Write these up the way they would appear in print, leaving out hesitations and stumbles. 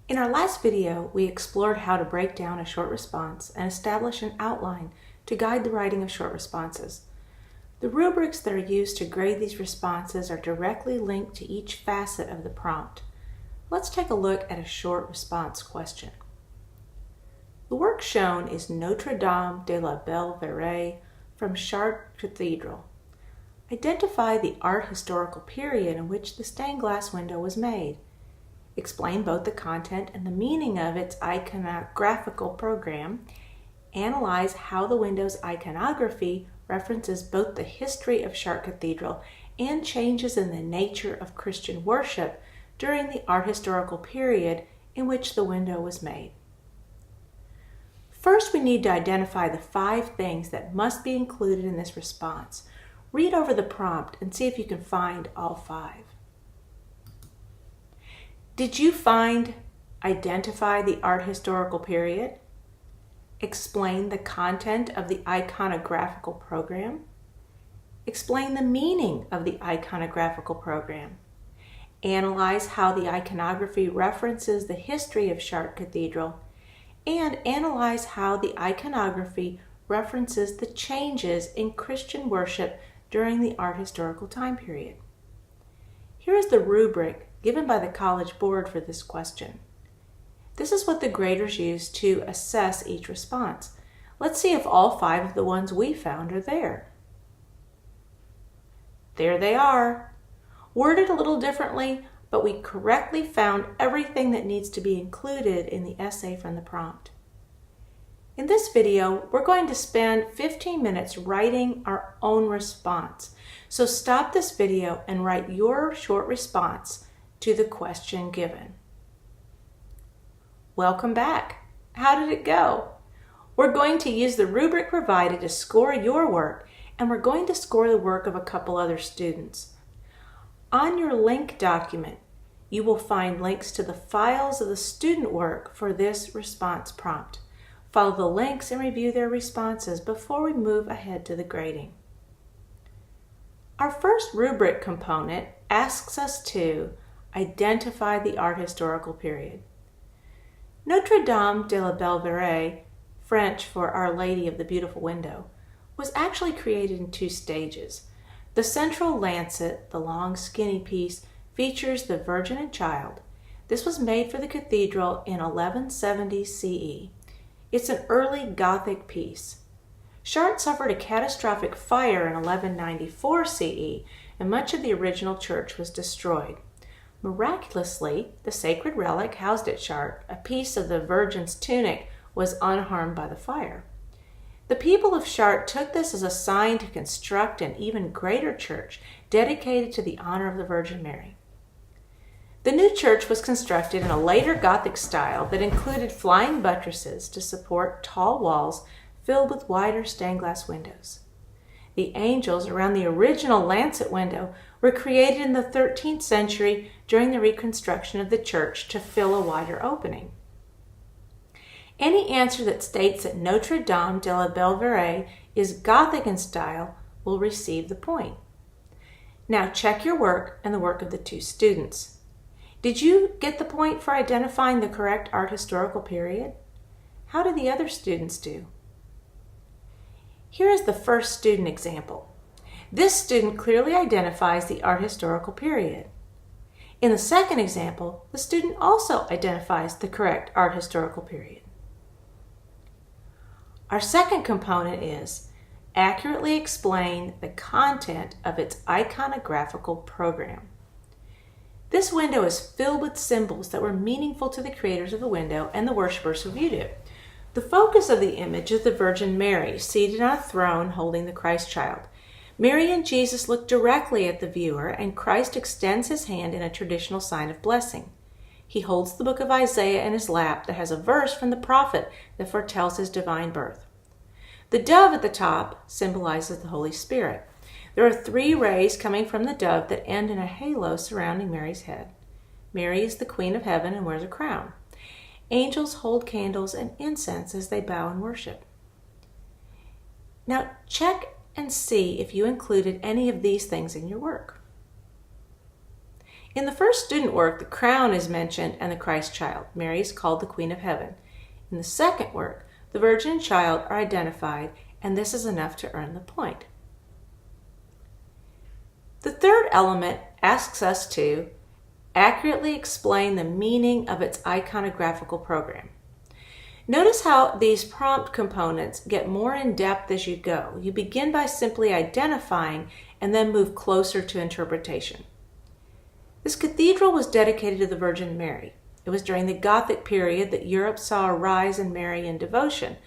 In our last video, we explored how to break down a short response and establish an outline to guide the writing of short responses. The rubrics that are used to grade these responses are directly linked to each facet of the prompt. Let's take a look at a short response question. The work shown is Notre Dame de la Belvedere from Chartres Cathedral. Identify the art historical period in which the stained glass window was made. Explain both the content and the meaning of its iconographical program. Analyze how the window's iconography references both the history of Chartres Cathedral and changes in the nature of Christian worship during the art historical period in which the window was made. First, we need to identify the 5 things that must be included in this response. Read over the prompt and see if you can find all 5. Did you find identify the art historical period? Explain the content of the iconographical program? Explain the meaning of the iconographical program? Analyze how the iconography references the history of Chartres Cathedral? And analyze how the iconography references the changes in Christian worship during the art historical time period. Here is the rubric given by the College Board for this question. This is what the graders use to assess each response. Let's see if all 5 of the ones we found are there. There they are. Worded a little differently, but we correctly found everything that needs to be included in the essay from the prompt. In this video, we're going to spend 15 minutes writing our own response. So stop this video and write your short response to the question given. Welcome back. How did it go? We're going to use the rubric provided to score your work, and we're going to score the work of a couple other students. On your link document, you will find links to the files of the student work for this response prompt. Follow the links and review their responses before we move ahead to the grading. Our first rubric component asks us to identify the art historical period. Notre Dame de la Belvedere, French for Our Lady of the Beautiful Window, was actually created in 2 stages. The central lancet, the long skinny piece, features the Virgin and Child. This was made for the cathedral in 1170 CE. It's an early Gothic piece. Chartres suffered a catastrophic fire in 1194 CE, and much of the original church was destroyed. Miraculously, the sacred relic housed at Chartres, a piece of the Virgin's tunic, was unharmed by the fire. The people of Chartres took this as a sign to construct an even greater church dedicated to the honor of the Virgin Mary. The new church was constructed in a later Gothic style that included flying buttresses to support tall walls filled with wider stained glass windows. The angels around the original lancet window were created in the 13th century during the reconstruction of the church to fill a wider opening. Any answer that states that Notre Dame de la Belvedere is Gothic in style will receive the point. Now check your work and the work of the 2 students. Did you get the point for identifying the correct art historical period? How did the other students do? Here is the first student example. This student clearly identifies the art historical period. In the second example, the student also identifies the correct art historical period. Our second component is accurately explain the content of its iconographical program. This window is filled with symbols that were meaningful to the creators of the window and the worshipers who viewed it. The focus of the image is the Virgin Mary, seated on a throne holding the Christ child. Mary and Jesus look directly at the viewer, and Christ extends his hand in a traditional sign of blessing. He holds the book of Isaiah in his lap that has a verse from the prophet that foretells his divine birth. The dove at the top symbolizes the Holy Spirit. There are 3 rays coming from the dove that end in a halo surrounding Mary's head. Mary is the Queen of Heaven and wears a crown. Angels hold candles and incense as they bow in worship. Now check and see if you included any of these things in your work. In the first student work, the crown is mentioned and the Christ child. Mary is called the Queen of Heaven. In the second work, the Virgin and child are identified, and this is enough to earn the point. The third element asks us to accurately explain the meaning of its iconographical program. Notice how these prompt components get more in depth as you go. You begin by simply identifying and then move closer to interpretation. This cathedral was dedicated to the Virgin Mary. It was during the Gothic period that Europe saw a rise in Marian devotion.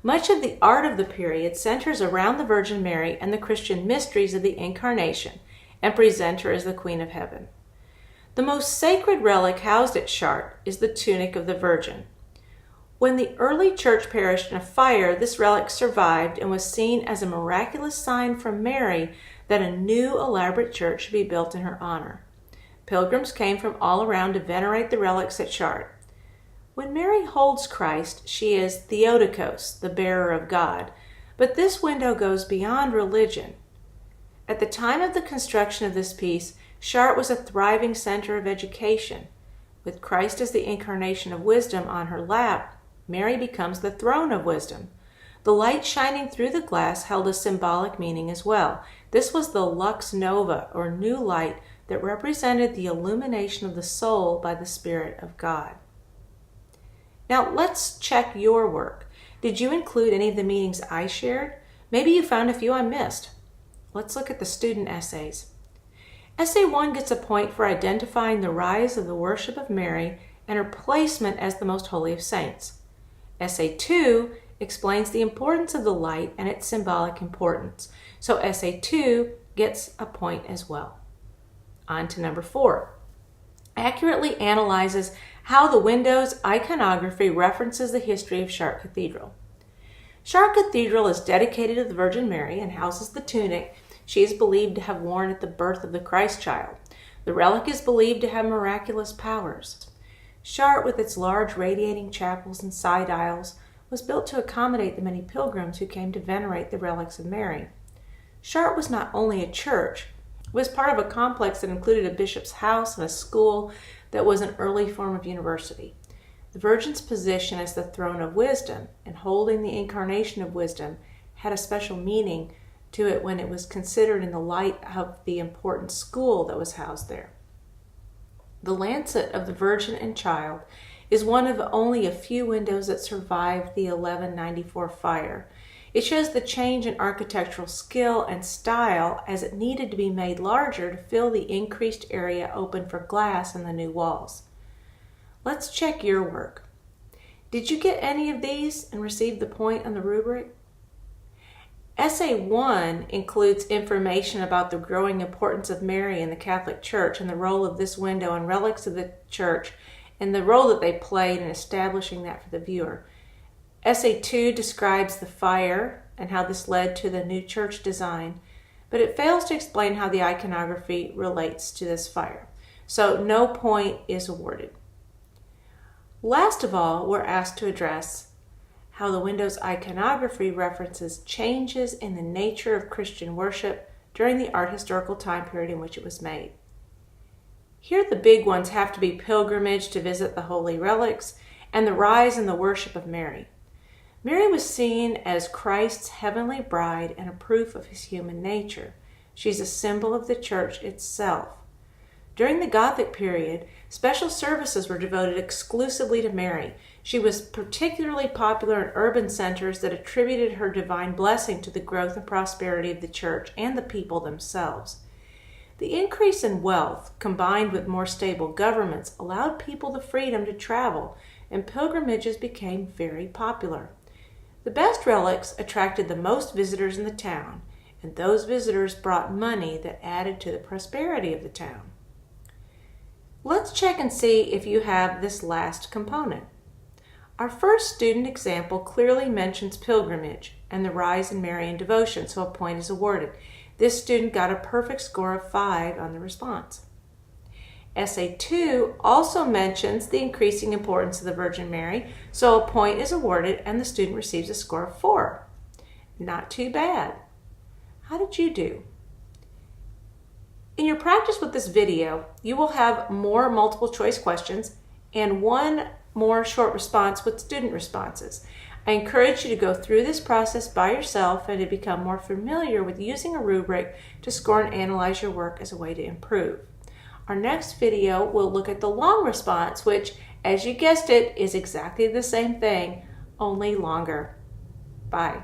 Much of the art of the period centers around the Virgin Mary and the Christian mysteries of the Incarnation, and present her as the Queen of Heaven. The most sacred relic housed at Chartres is the tunic of the Virgin. When the early church perished in a fire, this relic survived and was seen as a miraculous sign from Mary that a new elaborate church should be built in her honor. Pilgrims came from all around to venerate the relics at Chartres. When Mary holds Christ, she is Theotokos, the bearer of God, but this window goes beyond religion. At the time of the construction of this piece, Chartres was a thriving center of education. With Christ as the incarnation of wisdom on her lap, Mary becomes the throne of wisdom. The light shining through the glass held a symbolic meaning as well. This was the lux nova, or new light, that represented the illumination of the soul by the Spirit of God. Now let's check your work. Did you include any of the meanings I shared? Maybe you found a few I missed. Let's look at the student essays. Essay 1 gets a point for identifying the rise of the worship of Mary and her placement as the most holy of saints. Essay 2 explains the importance of the light and its symbolic importance. So Essay 2 gets a point as well. On to number 4. Accurately analyzes how the window's iconography references the history of Chartres Cathedral. Chartres Cathedral is dedicated to the Virgin Mary and houses the tunic she is believed to have worn at the birth of the Christ child. The relic is believed to have miraculous powers. Chartres, with its large radiating chapels and side aisles, was built to accommodate the many pilgrims who came to venerate the relics of Mary. Chartres was not only a church, it was part of a complex that included a bishop's house and a school that was an early form of university. The Virgin's position as the throne of wisdom and holding the incarnation of wisdom had a special meaning to it when it was considered in the light of the important school that was housed there. The lancet of the Virgin and Child is one of only a few windows that survived the 1194 fire. It shows the change in architectural skill and style as it needed to be made larger to fill the increased area open for glass in the new walls. Let's check your work. Did you get any of these and receive the point on the rubric? Essay 1 includes information about the growing importance of Mary in the Catholic Church and the role of this window and relics of the Church and the role that they played in establishing that for the viewer. Essay 2 describes the fire and how this led to the new church design, but it fails to explain how the iconography relates to this fire. So no point is awarded. Last of all, we're asked to address how the window's iconography references changes in the nature of Christian worship during the art historical time period in which it was made. Here the big ones have to be pilgrimage to visit the holy relics and the rise in the worship of Mary. Mary was seen as Christ's heavenly bride and a proof of his human nature. She's a symbol of the church itself. During the Gothic period, special services were devoted exclusively to Mary. She was particularly popular in urban centers that attributed her divine blessing to the growth and prosperity of the church and the people themselves. The increase in wealth, combined with more stable governments, allowed people the freedom to travel, and pilgrimages became very popular. The best relics attracted the most visitors in the town, and those visitors brought money that added to the prosperity of the town. Let's check and see if you have this last component. Our first student example clearly mentions pilgrimage and the rise in Marian devotion, so a point is awarded. This student got a perfect score of 5 on the response. Essay 2 also mentions the increasing importance of the Virgin Mary, so a point is awarded and the student receives a score of 4. Not too bad. How did you do? In your practice with this video, you will have more multiple choice questions and one more short response with student responses. I encourage you to go through this process by yourself and to become more familiar with using a rubric to score and analyze your work as a way to improve. Our next video will look at the long response, which, as you guessed it, is exactly the same thing, only longer. Bye.